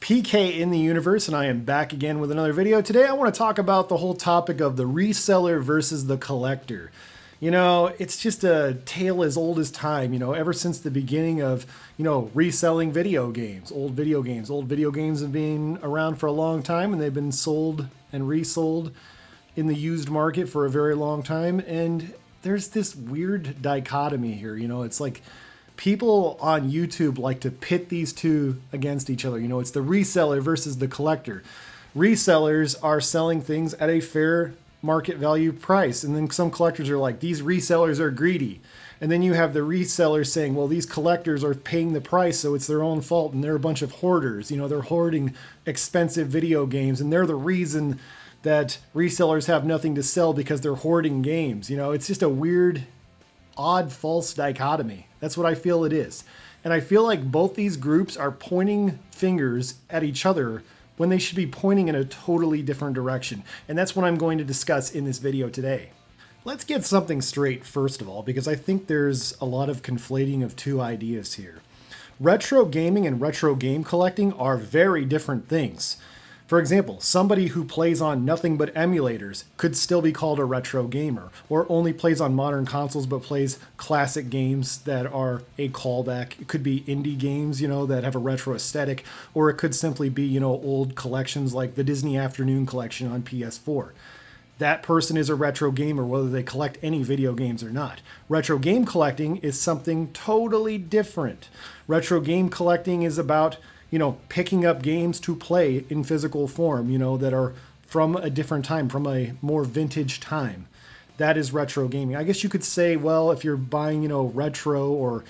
PK in the universe, and I am back again with another video. Today I want to talk about the whole topic of the reseller versus the collector. You know, it's just a tale as old as time, ever since the beginning of, reselling video games. Old video games have been around for a long time, and they've been sold and resold in the used market for a very long time. And there's this weird dichotomy here, it's like people on YouTube like to pit these two against each other. It's the reseller versus the collector. Resellers are selling things at a fair market value price. And then some collectors are like, these resellers are greedy. And then you have the resellers saying, well, these collectors are paying the price, so it's their own fault. And they're a bunch of hoarders. They're hoarding expensive video games. And they're the reason that resellers have nothing to sell because they're hoarding games. It's just a weird, odd, false dichotomy. That's what I feel it is. And I feel like both these groups are pointing fingers at each other when they should be pointing in a totally different direction. And that's what I'm going to discuss in this video today. Let's get something straight first of all, because I think there's a lot of conflating of two ideas here. Retro gaming and retro game collecting are very different things. For example, somebody who plays on nothing but emulators could still be called a retro gamer, or only plays on modern consoles but plays classic games that are a callback. It could be indie games, that have a retro aesthetic, or it could simply be, old collections like the Disney Afternoon collection on PS4. That person is a retro gamer, whether they collect any video games or not. Retro game collecting is something totally different. Retro game collecting is about picking up games to play in physical form, that are from a different time, from a more vintage time. That is retro gaming. I guess you could say, well, if you're buying, retro or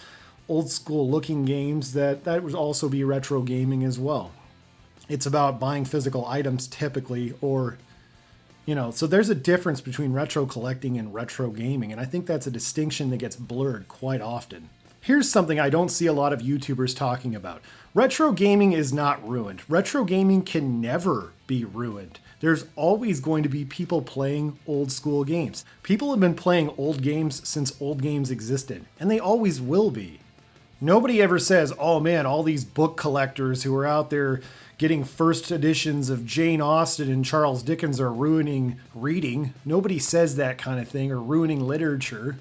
old school looking games, that would also be retro gaming as well. It's about buying physical items typically, or, so there's a difference between retro collecting and retro gaming. And I think that's a distinction that gets blurred quite often. Here's something I don't see a lot of YouTubers talking about. Retro gaming is not ruined. Retro gaming can never be ruined. There's always going to be people playing old school games. People have been playing old games since old games existed, and they always will be. Nobody ever says, oh man, all these book collectors who are out there getting first editions of Jane Austen and Charles Dickens are ruining reading. Nobody says that kind of thing, or ruining literature.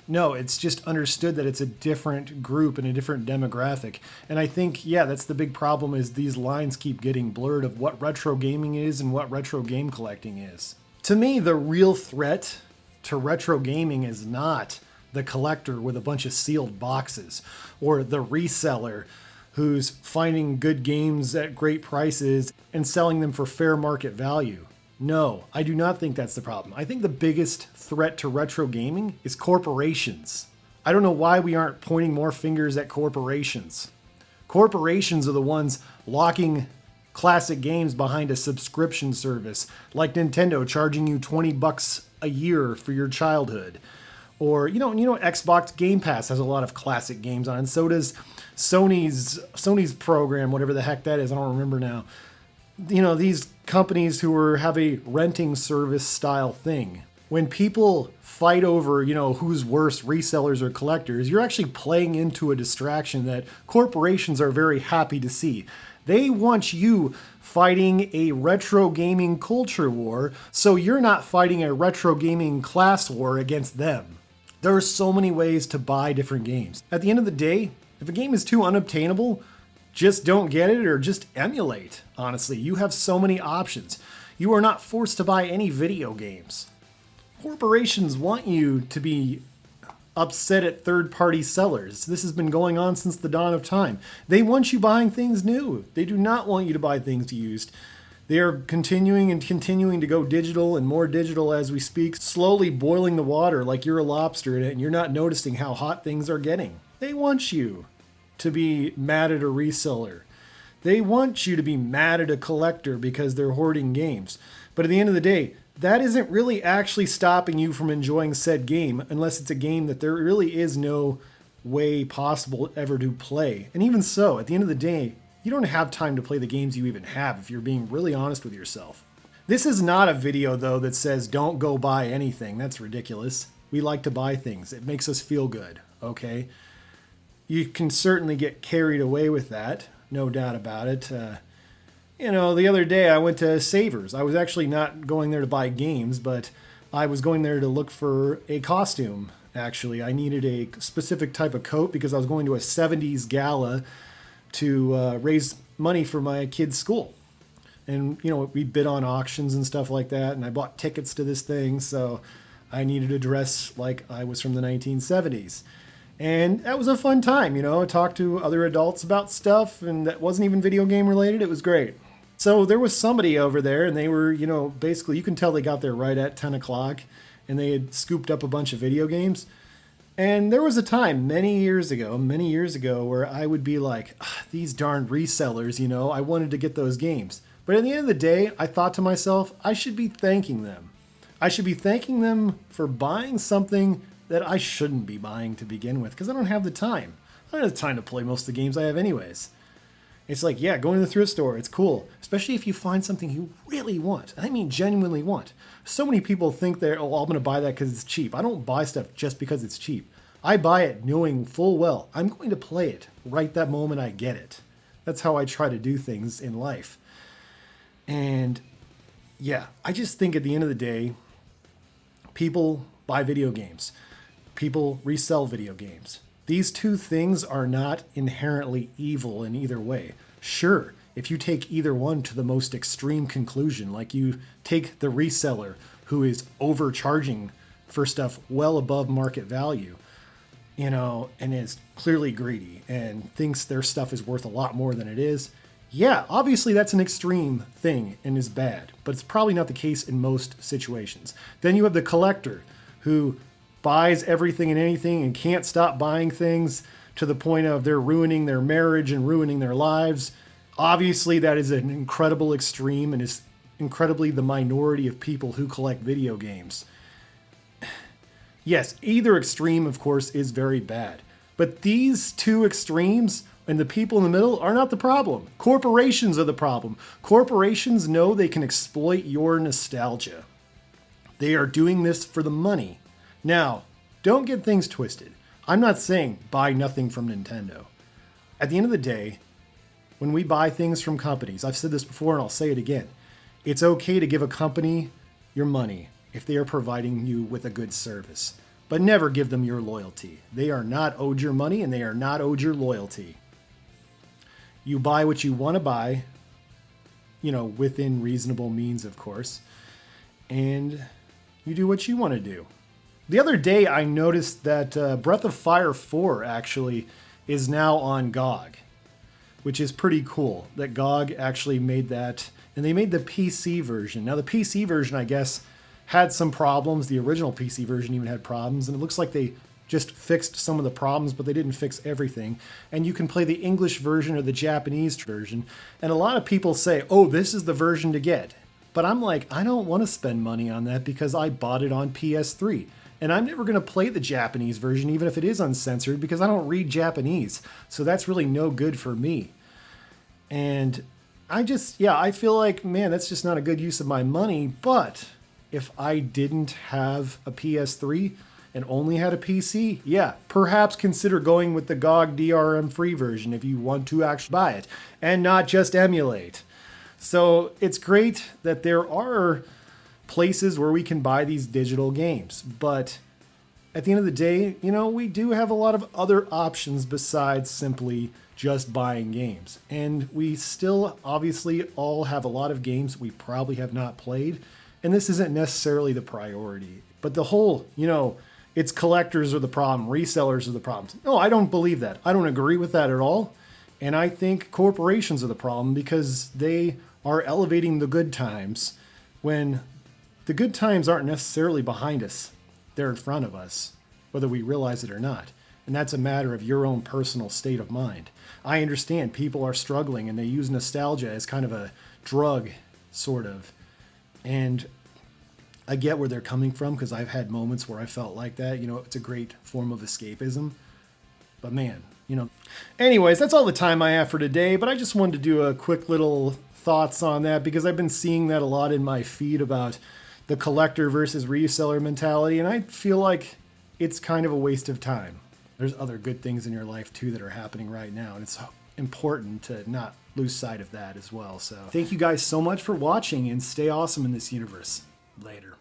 No, it's just understood that it's a different group and a different demographic. And I think, that's the big problem, is these lines keep getting blurred of what retro gaming is and what retro game collecting is. To me, the real threat to retro gaming is not the collector with a bunch of sealed boxes, or the reseller who's finding good games at great prices and selling them for fair market value. No, I do not think that's the problem. I think the biggest threat to retro gaming is corporations. I don't know why we aren't pointing more fingers at corporations. Corporations are the ones locking classic games behind a subscription service, like Nintendo charging you $20 a year for your childhood. Or, Xbox Game Pass has a lot of classic games on it, and so does Sony's program, whatever the heck that is, I don't remember now. These companies who have a renting service style thing. When people fight over, who's worse, resellers or collectors, you're actually playing into a distraction that corporations are very happy to see. They want you fighting a retro gaming culture war, so you're not fighting a retro gaming class war against them. There are so many ways to buy different games. At the end of the day, if a game is too unobtainable, just don't get it, or just emulate. Honestly, you have so many options. You are not forced to buy any video games. Corporations want you to be upset at third-party sellers. This has been going on since the dawn of time. They want you buying things new. They do not want you to buy things used. They are continuing to go digital and more digital as we speak, slowly boiling the water like you're a lobster in it and you're not noticing how hot things are getting. They want you to be mad at a reseller. They want you to be mad at a collector because they're hoarding games. But at the end of the day, that isn't really actually stopping you from enjoying said game, unless it's a game that there really is no way possible ever to play. And even so, at the end of the day, you don't have time to play the games you even have if you're being really honest with yourself. This is not a video, though, that says don't go buy anything. That's ridiculous. We like to buy things. It makes us feel good, okay? You can certainly get carried away with that, no doubt about it. The other day I went to Savers. I was actually not going there to buy games, but I was going there to look for a costume. Actually, I needed a specific type of coat because I was going to a 70s gala to raise money for my kid's school. And, we bid on auctions and stuff like that, and I bought tickets to this thing, so I needed a dress like I was from the 1970s. And that was a fun time, I talked to other adults about stuff, and that wasn't even video game related. It was great. So there was somebody over there, and they were, basically, you can tell they got there right at 10 o'clock, and they had scooped up a bunch of video games. And there was a time many years ago, where I would be like, these darn resellers, I wanted to get those games. But at the end of the day, I thought to myself, I should be thanking them. I should be thanking them for buying something that I shouldn't be buying to begin with, because I don't have the time. I don't have the time to play most of the games I have anyways. It's like, yeah, going to the thrift store, it's cool. Especially if you find something you really want. I mean, genuinely want. So many people think I'm going to buy that because it's cheap. I don't buy stuff just because it's cheap. I buy it knowing full well I'm going to play it right that moment I get it. That's how I try to do things in life. And yeah, I just think at the end of the day, people buy video games. People resell video games. These two things are not inherently evil in either way. Sure, if you take either one to the most extreme conclusion, like you take the reseller who is overcharging for stuff well above market value, and is clearly greedy and thinks their stuff is worth a lot more than it is. Yeah, obviously that's an extreme thing and is bad, but it's probably not the case in most situations. Then you have the collector who buys everything and anything and can't stop buying things to the point of they're ruining their marriage and ruining their lives. Obviously that is an incredible extreme and is incredibly the minority of people who collect video games. Yes, either extreme, of course, is very bad. But these two extremes and the people in the middle are not the problem. Corporations are the problem. Corporations know they can exploit your nostalgia. They are doing this for the money. Now, don't get things twisted. I'm not saying buy nothing from Nintendo. At the end of the day, when we buy things from companies, I've said this before and I'll say it again, it's okay to give a company your money if they are providing you with a good service. But never give them your loyalty. They are not owed your money and they are not owed your loyalty. You buy what you want to buy, within reasonable means, of course, and you do what you want to do. The other day, I noticed that Breath of Fire 4 actually is now on GOG, which is pretty cool that GOG actually made that, and they made the PC version. Now, the PC version, I guess, had some problems. The original PC version even had problems, and it looks like they just fixed some of the problems, but they didn't fix everything. And you can play the English version or the Japanese version. And a lot of people say, oh, this is the version to get. But I'm like, I don't want to spend money on that because I bought it on PS3. And I'm never going to play the Japanese version, even if it is uncensored, because I don't read Japanese. So that's really no good for me. And I feel like, man, that's just not a good use of my money. But if I didn't have a PS3 and only had a PC, yeah, perhaps consider going with the GOG DRM free version if you want to actually buy it and not just emulate. So it's great that there are places where we can buy these digital games, but at the end of the day, we do have a lot of other options besides simply just buying games. And we still obviously all have a lot of games we probably have not played, and this isn't necessarily the priority. But the whole, it's collectors are the problem, resellers are the problem. No, I don't believe that. I don't agree with that at all. And I think corporations are the problem because they are elevating the good times when the good times aren't necessarily behind us. They're in front of us, whether we realize it or not. And that's a matter of your own personal state of mind. I understand people are struggling and they use nostalgia as kind of a drug, sort of. And I get where they're coming from because I've had moments where I felt like that. It's a great form of escapism. But man, Anyways, that's all the time I have for today. But I just wanted to do a quick little thoughts on that because I've been seeing that a lot in my feed about the collector versus reseller mentality. And I feel like it's kind of a waste of time. There's other good things in your life too that are happening right now. And it's important to not lose sight of that as well. So thank you guys so much for watching, and stay awesome in this universe. Later.